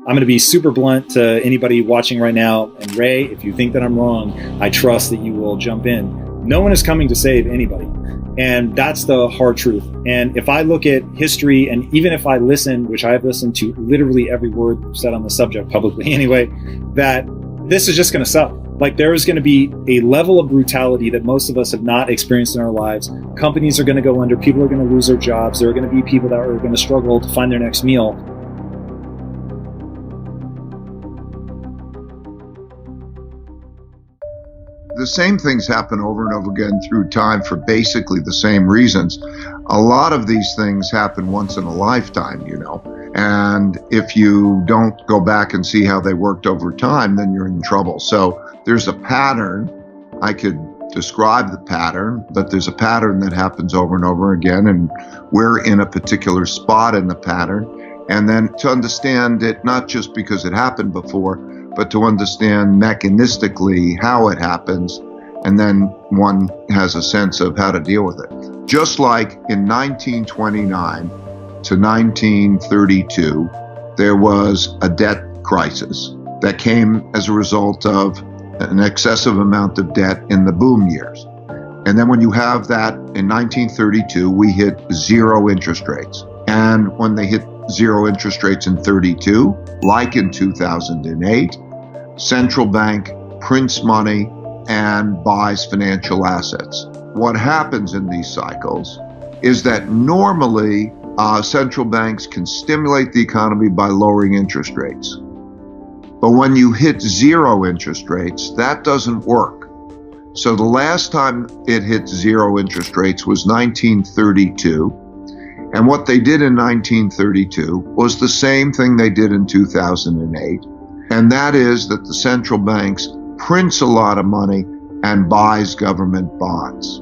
I'm going to be super blunt to anybody watching right now. And Ray, if you think that I'm wrong, I trust that you will jump in. No one is coming to save anybody. And that's the hard truth. And if I look at history, and even if I listen, which I have listened to literally every word said on the subject publicly anyway, that this is just going to suck. Like, there is going to be a level of brutality that most of us have not experienced in our lives. Companies are going to go under. People are going to lose their jobs. There are going to be people that are going to struggle to find their next meal. The same things happen over and over again through time for basically the same reasons. A lot of these things happen once in a lifetime, and if you don't go back and see how they worked over time, then you're in trouble. So there's a pattern. I could describe the pattern, but there's a pattern that happens over and over again, and we're in a particular spot in the pattern. And then to understand it, not just because it happened before, but to understand mechanistically how it happens, and then one has a sense of how to deal with it. Just like in 1929 to 1932, there was a debt crisis that came as a result of an excessive amount of debt in the boom years. And then when you have that in 1932, we hit zero interest rates. And when they hit zero interest rates in 32, like in 2008, central bank prints money and buys financial assets. What happens in these cycles is that normally central banks can stimulate the economy by lowering interest rates. But when you hit zero interest rates, that doesn't work. So the last time it hit zero interest rates was 1932. And what they did in 1932 was the same thing they did in 2008. And that is that the central banks prints a lot of money and buys government bonds.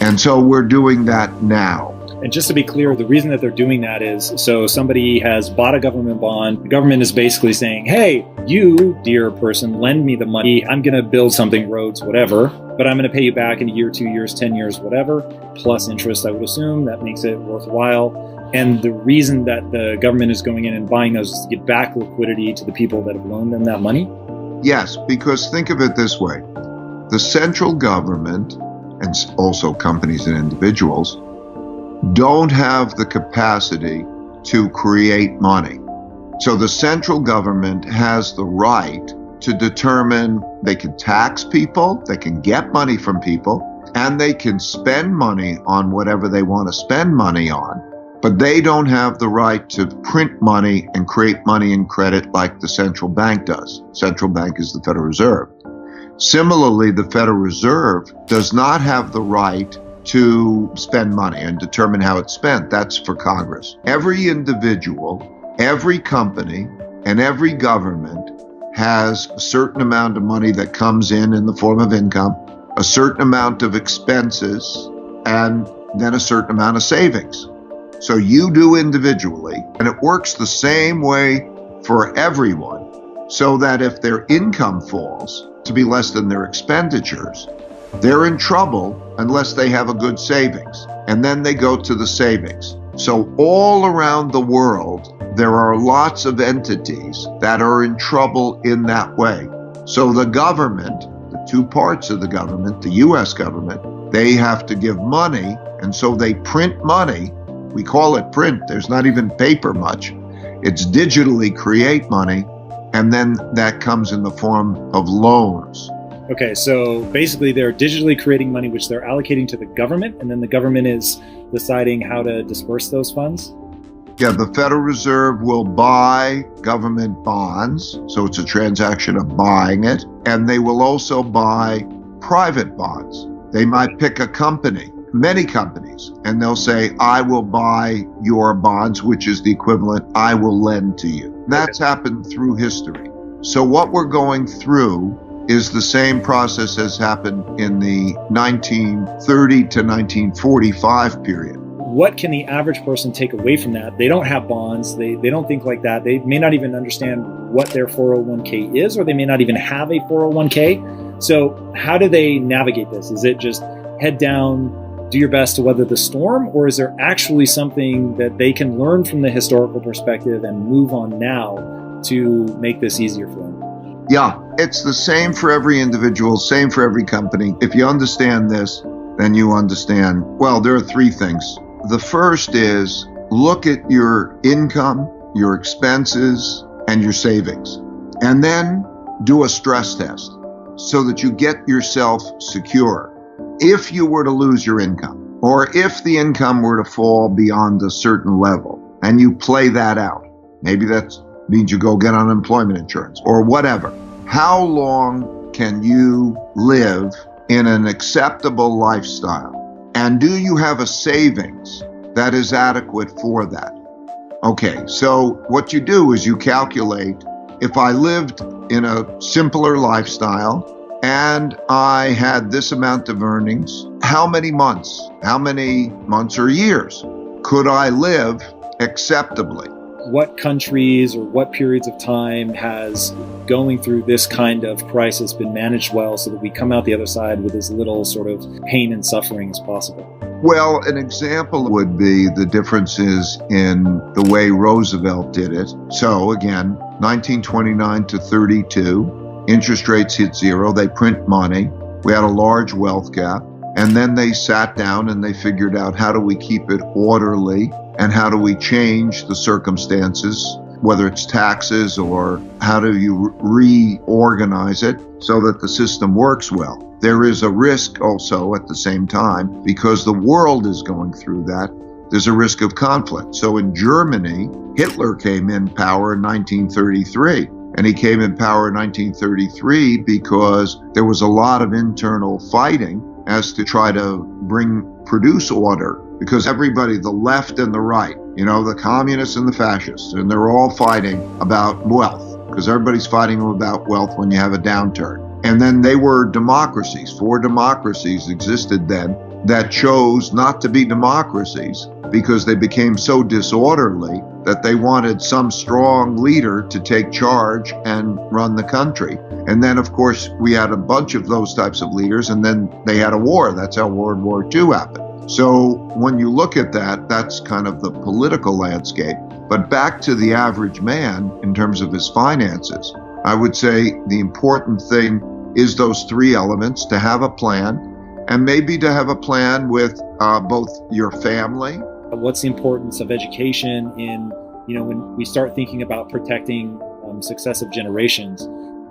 And so we're doing that now. And just to be clear, the reason that they're doing that is so somebody has bought a government bond. The government is basically saying, hey, you, dear person, lend me the money. I'm going to build something, roads, whatever, but I'm going to pay you back in a year, 2 years, 10 years, whatever, plus interest, I would assume. That makes it worthwhile. And the reason that the government is going in and buying those is to get back liquidity to the people that have loaned them that money? Yes, because think of it this way. The central government, and also companies and individuals, don't have the capacity to create money. So the central government has the right to determine they can tax people, they can get money from people, and they can spend money on whatever they want to spend money on. But they don't have the right to print money and create money and credit like the central bank does. Central bank is the Federal Reserve. Similarly, the Federal Reserve does not have the right to spend money and determine how it's spent. That's for Congress. Every individual, every company, and every government has a certain amount of money that comes in the form of income, a certain amount of expenses, and then a certain amount of savings. So you do individually, and it works the same way for everyone, so that if their income falls to be less than their expenditures, they're in trouble unless they have a good savings. And then they go to the savings. So all around the world, there are lots of entities that are in trouble in that way. So the government, the two parts of the government, the US government, they have to give money, and so they print money. We call it print. There's not even paper much. It's digitally create money, and then that comes in the form of loans. Okay, so basically they're digitally creating money, which they're allocating to the government, and then the government is deciding how to disperse those funds? Yeah, the Federal Reserve will buy government bonds, so it's a transaction of buying it, and they will also buy private bonds. They might pick a company, many companies, and they'll say, I will buy your bonds, which is the equivalent, I will lend to you. That's happened through history. So what we're going through is the same process as happened in the 1930 to 1945 period. What can the average person take away from that? They don't have bonds. They don't think like that. They may not even understand what their 401k is, or they may not even have a 401k. So how do they navigate this? Is it just head down, do your best to weather the storm? Or is there actually something that they can learn from the historical perspective and move on now to make this easier for them? Yeah, it's the same for every individual, same for every company. If you understand this, then you understand, well, there are three things. The first is look at your income, your expenses, and your savings, and then do a stress test so that you get yourself secure. If you were to lose your income, or if the income were to fall beyond a certain level, and you play that out, maybe that means you go get unemployment insurance or whatever. How long can you live in an acceptable lifestyle? And do you have a savings that is adequate for that? Okay, so what you do is you calculate, if I lived in a simpler lifestyle and I had this amount of earnings, how many months or years could I live acceptably? What countries or what periods of time has going through this kind of crisis been managed well so that we come out the other side with as little sort of pain and suffering as possible? Well, an example would be the differences in the way Roosevelt did it. So again, 1929 to 32, interest rates hit zero, they print money, we had a large wealth gap, and then they sat down and they figured out, how do we keep it orderly and how do we change the circumstances, whether it's taxes or how do you reorganize it so that the system works well. There is a risk also at the same time, because the world is going through that, there's a risk of conflict. So in Germany, Hitler came in power in 1933. And he came in power in 1933 because there was a lot of internal fighting as to try to produce order. Because everybody, the left and the right, the communists and the fascists, and they're all fighting about wealth, because everybody's fighting about wealth when you have a downturn. And then they were democracies. 4 democracies existed then that chose not to be democracies because they became so disorderly that they wanted some strong leader to take charge and run the country. And then, of course, we had a bunch of those types of leaders, and then they had a war. That's how World War II happened. So when you look at that, that's kind of the political landscape. But back to the average man in terms of his finances, I would say the important thing is those 3 elements: to have a plan, and maybe to have a plan with both your family. What's the importance of education in, when we start thinking about protecting successive generations,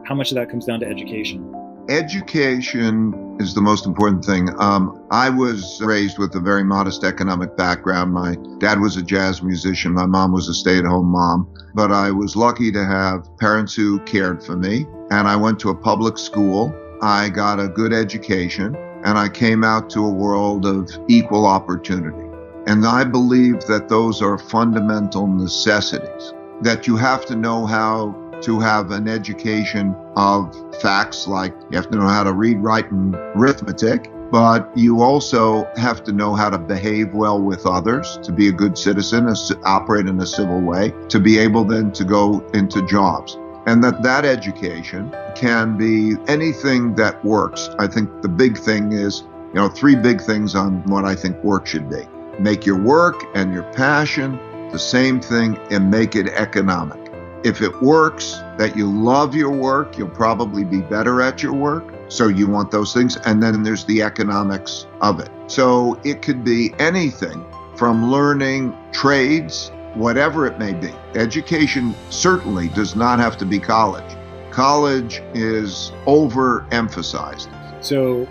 how much of that comes down to education? Education is the most important thing. I was raised with a very modest economic background. My dad was a jazz musician. My mom was a stay-at-home mom. But I was lucky to have parents who cared for me. And I went to a public school. I got a good education. And I came out to a world of equal opportunity. And I believe that those are fundamental necessities, that you have to know how to have an education of facts, like you have to know how to read, write, and arithmetic, but you also have to know how to behave well with others, to be a good citizen, operate in a civil way, to be able then to go into jobs. And that education can be anything that works. I think the big thing is, 3 big things on what I think work should be. Make your work and your passion the same thing, and make it economic. If it works, that you love your work, you'll probably be better at your work. So you want those things. And then there's the economics of it. So it could be anything from learning trades, whatever it may be. Education certainly does not have to be college. College is overemphasized. So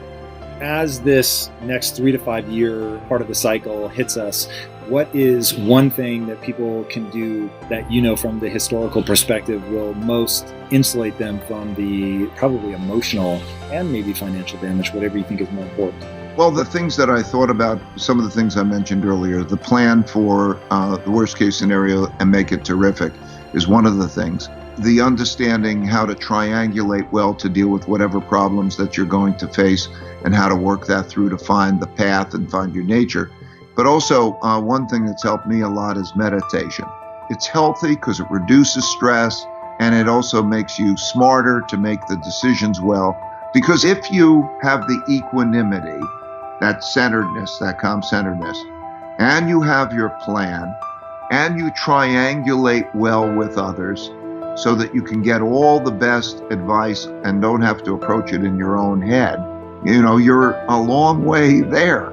as this next 3 to 5 year part of the cycle hits us, what is one thing that people can do that, from the historical perspective, will most insulate them from the probably emotional and maybe financial damage, whatever you think is more important? Well, the things that I thought about, some of the things I mentioned earlier, the plan for the worst case scenario and make it terrific is one of the things. The understanding how to triangulate well to deal with whatever problems that you're going to face and how to work that through to find the path and find your nature. But also, one thing that's helped me a lot is meditation. It's healthy because it reduces stress, and it also makes you smarter to make the decisions well. Because if you have the equanimity, that centeredness, that calm centeredness, and you have your plan, and you triangulate well with others, so that you can get all the best advice and don't have to approach it in your own head, you're a long way there.